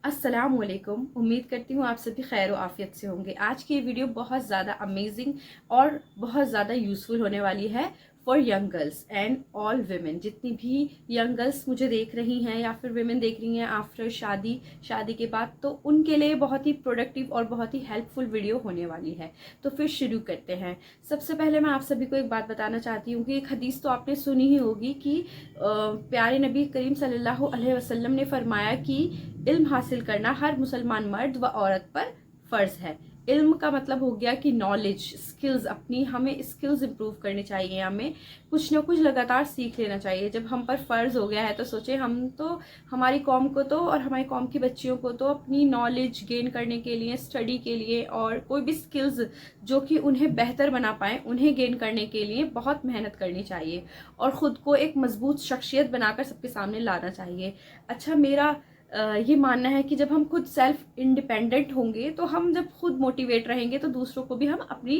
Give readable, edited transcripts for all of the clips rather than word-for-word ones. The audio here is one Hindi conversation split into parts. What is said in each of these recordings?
अस्सलामुअलैकुम। उम्मीद करती हूँ आप सभी खैर आफियत से होंगे। आज की ये वीडियो बहुत ज़्यादा अमेजिंग और बहुत ज़्यादा यूज़फुल होने वाली है for young girls and all women. जितनी भी यंग गर्ल्स मुझे देख रही हैं या फिर वेमेन देख रही हैं आफ्टर शादी के बाद, तो उनके लिए बहुत ही प्रोडक्टिव और बहुत ही हेल्पफुल वीडियो होने वाली है। तो फिर शुरू करते हैं। सबसे पहले मैं आप सभी को एक बात बताना चाहती हूँ कि एक हदीस तो आपने सुनी ही होगी कि प्यारे नबी करीम सल्लल्लाहु अलैहि वसल्लम ने फरमाया कि इल्म हासिल करना हर मुसलमान मर्द व औरत पर फ़र्ज है। इल्म का मतलब हो गया कि नॉलेज, स्किल्स, अपनी हमें स्किल्स इंप्रूव करनी चाहिए, हमें कुछ ना कुछ लगातार सीख लेना चाहिए। जब हम पर फ़र्ज़ हो गया है तो सोचे हम तो हमारी कौम को तो और हमारी कौम की बच्चियों को तो अपनी नॉलेज गेन करने के लिए, स्टडी के लिए और कोई भी स्किल्स जो कि उन्हें बेहतर बना पाएँ उन्हें गेन करने के लिए बहुत मेहनत करनी चाहिए और ख़ुद को एक मजबूत शख्सियत बनाकर सबके सामने लाना चाहिए। अच्छा, मेरा ये मानना है कि जब हम खुद सेल्फ इंडिपेंडेंट होंगे तो हम जब खुद मोटिवेट रहेंगे तो दूसरों को भी हम अपनी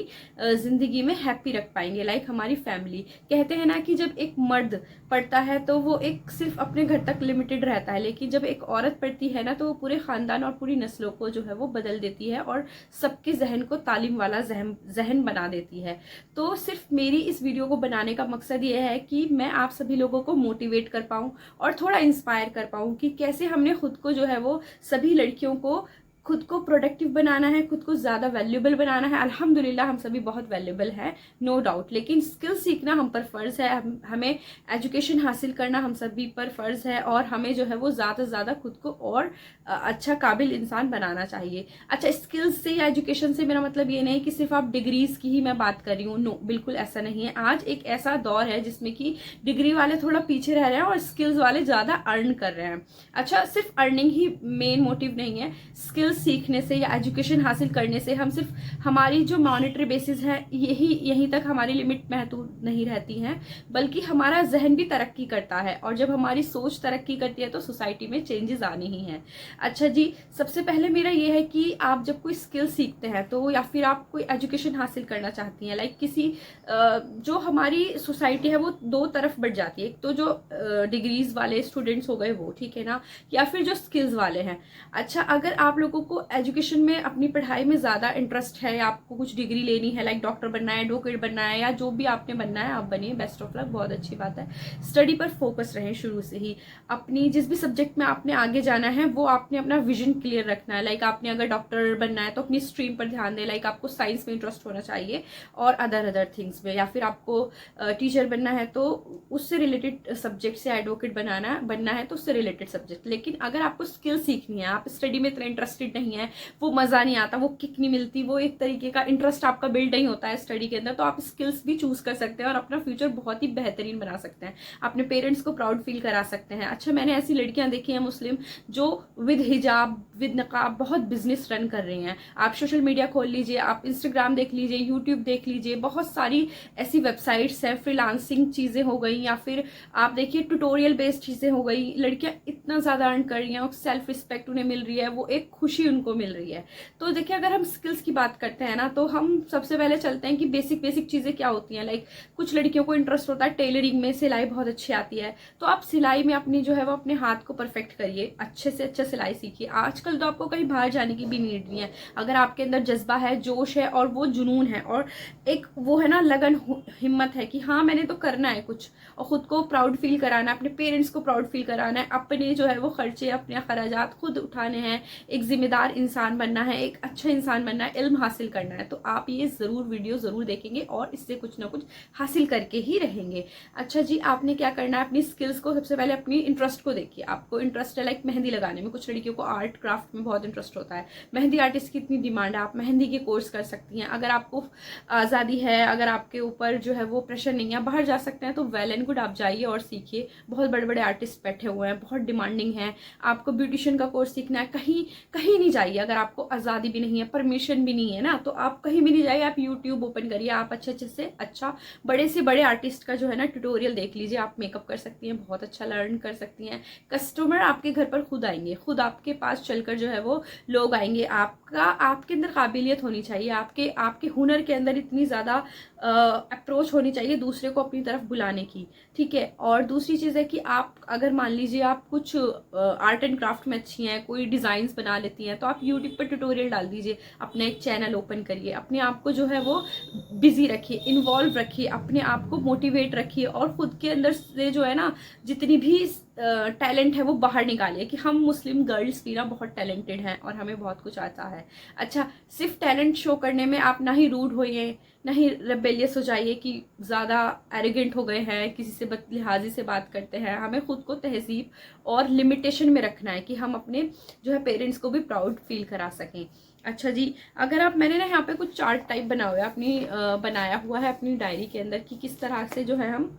ज़िंदगी में हैप्पी रख पाएंगे। लाइक हमारी फैमिली, कहते हैं ना कि जब एक मर्द पढ़ता है तो वो एक सिर्फ अपने घर तक लिमिटेड रहता है, लेकिन जब एक औरत पढ़ती है ना तो वो पूरे ख़ानदान और पूरी नस्लों को जो है वो बदल देती है और सबके जहन को तालीम वाला जहन बना देती है। तो सिर्फ मेरी इस वीडियो को बनाने का मकसद ये है कि मैं आप सभी लोगों को मोटिवेट कर पाऊँ और थोड़ा इंस्पायर कर पाऊँ कि कैसे हमने खुद को जो है वो सभी लड़कियों को खुद को प्रोडक्टिव बनाना है, खुद को ज़्यादा वैल्यूएबल बनाना है। अल्हम्दुलिल्लाह हम सभी बहुत वैल्यूएबल हैं, नो डाउट, लेकिन स्किल सीखना हम पर फ़र्ज़ है। हमें एजुकेशन हासिल करना हम सभी पर फ़र्ज़ है और हमें जो है वो ज़्यादा से ज़्यादा खुद को और अच्छा काबिल इंसान बनाना चाहिए। अच्छा, स्किल्स से या एजुकेशन से मेरा मतलब ये नहीं कि सिर्फ आप डिग्रीज़ की ही मैं बात कर रही हूँ, नो, बिल्कुल ऐसा नहीं है। आज एक ऐसा दौर है जिसमें कि डिग्री वाले थोड़ा पीछे रह रहे हैं और स्किल्स वाले ज़्यादा अर्न कर रहे हैं। अच्छा, सिर्फ अर्निंग ही मेन मोटिव नहीं है। स्किल्स सीखने से या एजुकेशन हासिल करने से हम सिर्फ हमारी जो मॉनेटरी बेसिस है यहीं तक हमारी लिमिट महदूद नहीं रहती हैं, बल्कि हमारा जहन भी तरक्की करता है और जब हमारी सोच तरक्की करती है तो सोसाइटी में चेंजेस आने ही हैं। अच्छा जी, सबसे पहले मेरा ये है कि आप जब कोई स्किल सीखते हैं तो या फिर आप कोई एजुकेशन हासिल करना चाहती हैं, लाइक किसी जो हमारी सोसाइटी है वो दो तरफ बढ़ जाती है। एक तो जो डिग्रीज वाले स्टूडेंट्स हो गए वो, ठीक है ना, या फिर जो स्किल्स वाले हैं। अच्छा, अगर आप लोगों को एजुकेशन में अपनी पढ़ाई में ज़्यादा इंटरेस्ट है, आपको कुछ डिग्री लेनी है, लाइक डॉक्टर बनना है, एडवोकेट बनना है, या जो भी आपने बनना है आप बनिए, बेस्ट ऑफ लक, बहुत अच्छी बात है। स्टडी पर फोकस रहें शुरू से ही। अपनी जिस भी सब्जेक्ट में आपने आगे जाना है वो आपने अपना विजन क्लियर रखना है। लाइक आपने अगर डॉक्टर बनना है तो अपनी स्ट्रीम पर ध्यान दें, लाइक आपको साइंस में इंटरेस्ट होना चाहिए और अदर थिंग्स में, या फिर आपको टीचर बनना है तो उससे रिलेटेड सब्जेक्ट से, एडवोकेट बनना है तो उससे रिलेटेड सब्जेक्ट। लेकिन अगर आपको स्किल सीखनी है, आप स्टडी में इतना इंटरेस्टेड नहीं है, वो मज़ा नहीं आता, वो किक नहीं मिलती, वो एक तरीके का इंटरेस्ट आपका बिल्ड नहीं होता है स्टडी के अंदर, तो आप स्किल्स भी चूज़ कर सकते हैं और अपना फ्यूचर बहुत ही बेहतरीन बना सकते हैं, अपने पेरेंट्स को प्राउड फील करा सकते हैं। अच्छा, मैंने ऐसी लड़कियां देखी हैं मुस्लिम जो विद हिजाब विद नकाब बहुत बिजनेस रन कर रही हैं। आप सोशल मीडिया खोल लीजिए, आप इंस्टाग्राम देख लीजिए, यूट्यूब देख लीजिए, बहुत सारी ऐसी वेबसाइट्स हैं, फ्रीलांसिंग चीज़ें हो गई, या फिर आप देखिए ट्यूटोरियल बेस्ड चीज़ें हो गई। लड़कियां इतना ज़्यादा अर्न कर रही हैं और सेल्फ रिस्पेक्ट उन्हें मिल रही है, वो एक खुशी उनको मिल रही है। तो देखिए, अगर हम स्किल्स की बात करते हैं ना तो हम सबसे पहले चलते हैं कि बेसिक चीज़ें क्या होती हैं। लाइक कुछ लड़कियों को इंटरेस्ट होता है टेलरिंग में, सिलाई बहुत अच्छी आती है, तो आप सिलाई में अपनी जो है वो अपने हाथ को परफेक्ट करिए, अच्छे से अच्छा सिलाई सीखिए। आजकल तो आपको कहीं बाहर जाने की भी नीड नहीं है। अगर आपके अंदर जज्बा है, जोश है और वो जुनून है और एक वो है ना लगन, हिम्मत है कि हाँ मैंने तो करना है कुछ, और खुद को प्राउड फील कराना है, अपने पेरेंट्स को प्राउड फील कराना है, अपने जो है वो खर्चे, अपने अखराजात खुद उठाने हैं, एक जिम्मेदार इंसान बनना है, एक अच्छा इंसान बनना है, इल्म हासिल करना है, तो आप ये ज़रूर वीडियो ज़रूर देखेंगे और इससे कुछ ना कुछ हासिल करके ही रहेंगे। अच्छा जी, आपने क्या करना है, अपनी स्किल्स को सबसे पहले अपनी इंटरेस्ट को देखिए। आपको इंटरेस्ट है लाइक मेहंदी लगाने में, कुछ लड़कियों को आर्ट क्राफ्ट में बहुत इंटरेस्ट होता है, मेहंदी आर्टिस्ट की इतनी डिमांड है, आप मेहंदी के कोर्स कर सकती हैं। अगर आपको आज़ादी है, अगर आपके ऊपर जो है वो प्रेशर नहीं है, बाहर जा सकते हैं, तो वेल एंड गुड, आप जाइए और सीखिए। बहुत बड़े बड़े आर्टिस्ट बैठे हुए हैं, बहुत डिमांडिंग है। आपको ब्यूटिशियन का कोर्स सीखना है, कहीं कहीं नहीं जाइए। अगर आपको आज़ादी भी नहीं है, परमिशन भी नहीं है ना, तो आप कहीं भी नहीं जाइए, आप यूट्यूब ओपन करिए, आप अच्छे से अच्छा बड़े से बड़े आर्टिस्ट का जो है ना ट्यूटोरियल देख लीजिए। आप मेकअप कर सकती हैं, बहुत अच्छा लर्न कर सकती हैं। कस्टमर आपके घर पर खुद आएंगे, खुद आपके पास चलकर जो है वो लोग आएंगे। आपके अंदर काबिलियत होनी चाहिए, आपके हुनर के अंदर इतनी ज़्यादा अप्रोच होनी चाहिए दूसरे को अपनी तरफ बुलाने की, ठीक है। और दूसरी चीज़ है कि आप अगर मान लीजिए आप कुछ कुछ आर्ट एंड क्राफ्ट में अच्छी हैं, कोई डिज़ाइंस बना लेती हैं, तो आप यूट्यूब पर ट्यूटोरियल डाल दीजिए, अपना एक चैनल ओपन करिए, अपने आप को जो है वो बिजी रखिए, इन्वॉल्व रखिए, अपने आप को मोटिवेट रखिए और खुद के अंदर से जो है ना जितनी भी टैलेंट है वो बाहर निकालिए कि हम मुस्लिम गर्ल्स भी ना बहुत टैलेंटेड हैं और हमें बहुत कुछ आता है। अच्छा, सिर्फ टैलेंट शो करने में आप ना ही रूड होइए, ना ही रेबेलियस हो जाइए कि ज़्यादा एरोगेंट हो गए हैं, किसी से बदलिहाजी से बात करते हैं। हमें खुद को तहजीब और लिमिटेशन में रखना है कि हम अपने जो है पेरेंट्स को भी प्राउड फील करा सकें। अच्छा जी, अगर आप मैंने ना यहाँ पे कुछ चार्ट टाइप बना हुआ है अपनी बनाया हुआ है अपनी डायरी के अंदर कि किस तरह से जो है हम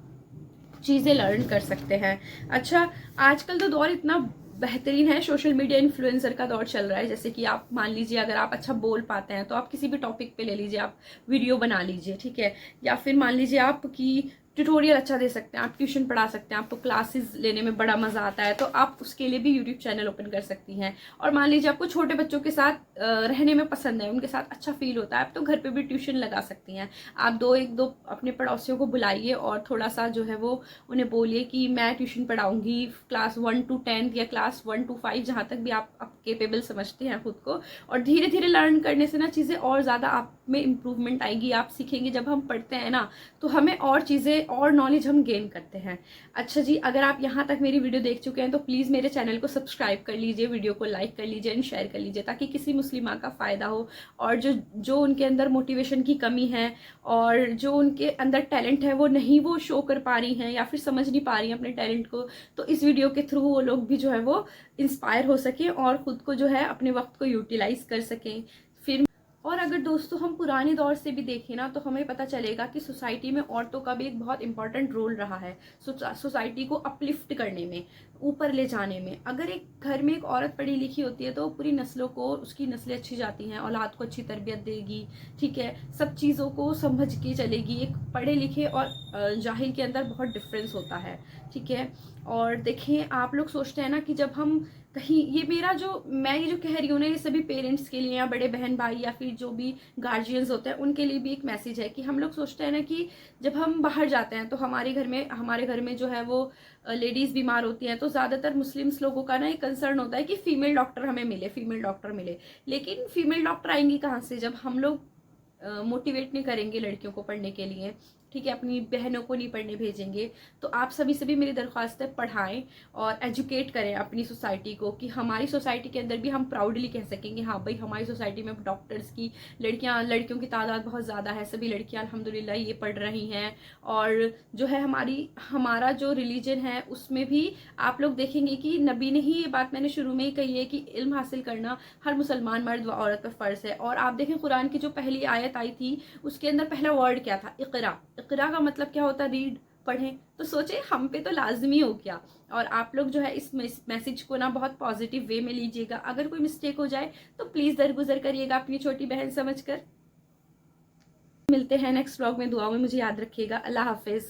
चीज़ें लर्न कर सकते हैं। अच्छा, आजकल तो दौर इतना बेहतरीन है, सोशल मीडिया इन्फ्लुएंसर का दौर चल रहा है। जैसे कि आप मान लीजिए अगर आप अच्छा बोल पाते हैं तो आप किसी भी टॉपिक पे ले लीजिए, आप वीडियो बना लीजिए, ठीक है। या फिर मान लीजिए आप कि ट्यूटोरियल अच्छा दे सकते हैं, आप ट्यूशन पढ़ा सकते हैं, आपको क्लासेस लेने में बड़ा मज़ा आता है, तो आप उसके लिए भी यूट्यूब चैनल ओपन कर सकती हैं। और मान लीजिए आपको छोटे बच्चों के साथ रहने में पसंद है, उनके साथ अच्छा फील होता है, आप तो घर पे भी ट्यूशन लगा सकती हैं। आप एक दो अपने पड़ोसियों को बुलाइए और थोड़ा सा जो है वो उन्हें बोलिए कि मैं ट्यूशन पढ़ाऊंगी क्लास 1 to 10 या क्लास 1 to 5, जहाँ तक भी आप केपेबल समझते हैं खुद को। और धीरे धीरे लर्न करने से ना चीज़ें और ज़्यादा आप में इम्प्रूवमेंट आएगी। आप सीखेंगे, जब हम पढ़ते हैं ना तो हमें और चीज़ें और नॉलेज हम गेन करते हैं। अच्छा जी, अगर आप यहाँ तक मेरी वीडियो देख चुके हैं तो प्लीज़ मेरे चैनल को सब्सक्राइब कर लीजिए, वीडियो को लाइक कर लीजिए एंड शेयर कर लीजिए, ताकि किसी मुस्लिमा का फ़ायदा हो। और जो उनके अंदर मोटिवेशन की कमी है और जो उनके अंदर टैलेंट है वो नहीं वो शो कर पा रही हैं या फिर समझ नहीं पा रही हैं अपने टैलेंट को, तो इस वीडियो के थ्रू वो लोग भी जो है वो इंस्पायर हो सकें और ख़ुद को जो है अपने वक्त को यूटिलाइज कर सकें। फिर और अगर दोस्तों हम पुराने दौर से भी देखें ना तो हमें पता चलेगा कि सोसाइटी में औरतों का भी एक बहुत इंपॉर्टेंट रोल रहा है सोसाइटी को अपलिफ्ट करने में, ऊपर ले जाने में। अगर एक घर में एक औरत पढ़ी लिखी होती है तो पूरी नस्लों को, उसकी नस्लें अच्छी जाती हैं, औलाद को अच्छी तरबियत देगी, ठीक है, सब चीज़ों को समझ के चलेगी। एक पढ़े लिखे और जाहिल के अंदर बहुत डिफरेंस होता है, ठीक है। और देखें, आप लोग सोचते हैं ना कि जब हम कहीं, ये मेरा जो मैं ये जो कह रही हूँ ना, ये सभी पेरेंट्स के लिए या बड़े बहन भाई या फिर जो भी गार्जियंस होते हैं उनके लिए भी एक मैसेज है कि हम लोग सोचते हैं ना कि जब हम बाहर जाते हैं तो हमारे घर में जो है वो लेडीज़ बीमार होती हैं, तो ज़्यादातर मुस्लिम्स लोगों का ना एक कंसर्न होता है कि फीमेल डॉक्टर हमें मिले, फीमेल डॉक्टर मिले। लेकिन फीमेल डॉक्टर आएंगी कहाँ से जब हम लोग मोटिवेट नहीं करेंगे लड़कियों को पढ़ने के लिए, ठीक है, अपनी बहनों को नहीं पढ़ने भेजेंगे। तो आप सभी मेरी दरख्वास्त है, पढ़ाएं और एजुकेट करें अपनी सोसाइटी को, कि हमारी सोसाइटी के अंदर भी हम प्राउडली कह सकेंगे हाँ भाई हमारी सोसाइटी में डॉक्टर्स की लड़कियों की तादाद बहुत ज़्यादा है, सभी लड़कियां अल्हम्दुलिल्लाह ये पढ़ रही हैं। और जो है हमारा जो रिलीजन है उसमें भी आप लोग देखेंगे कि नबी ने ही ये बात मैंने शुरू में ही कही है कि इल्म हासिल करना हर मुसलमान मर्द व औरत पर फ़र्ज़ है। और आप देखें कुरान की जो पहली आयत आई थी उसके अंदर पहला वर्ड क्या था, इक़रा। इक़रा का मतलब क्या होता है, रीड, पढ़ें। तो सोचे हम पे तो लाजमी हो गया। और आप लोग जो है इस मैसेज को ना बहुत पॉजिटिव वे में लीजिएगा। अगर कोई मिस्टेक हो जाए तो प्लीज़ दरगुजर करिएगा अपनी छोटी बहन समझकर। मिलते हैं नेक्स्ट व्लॉग में, दुआ में मुझे याद रखिएगा। अल्लाह हाफिज़।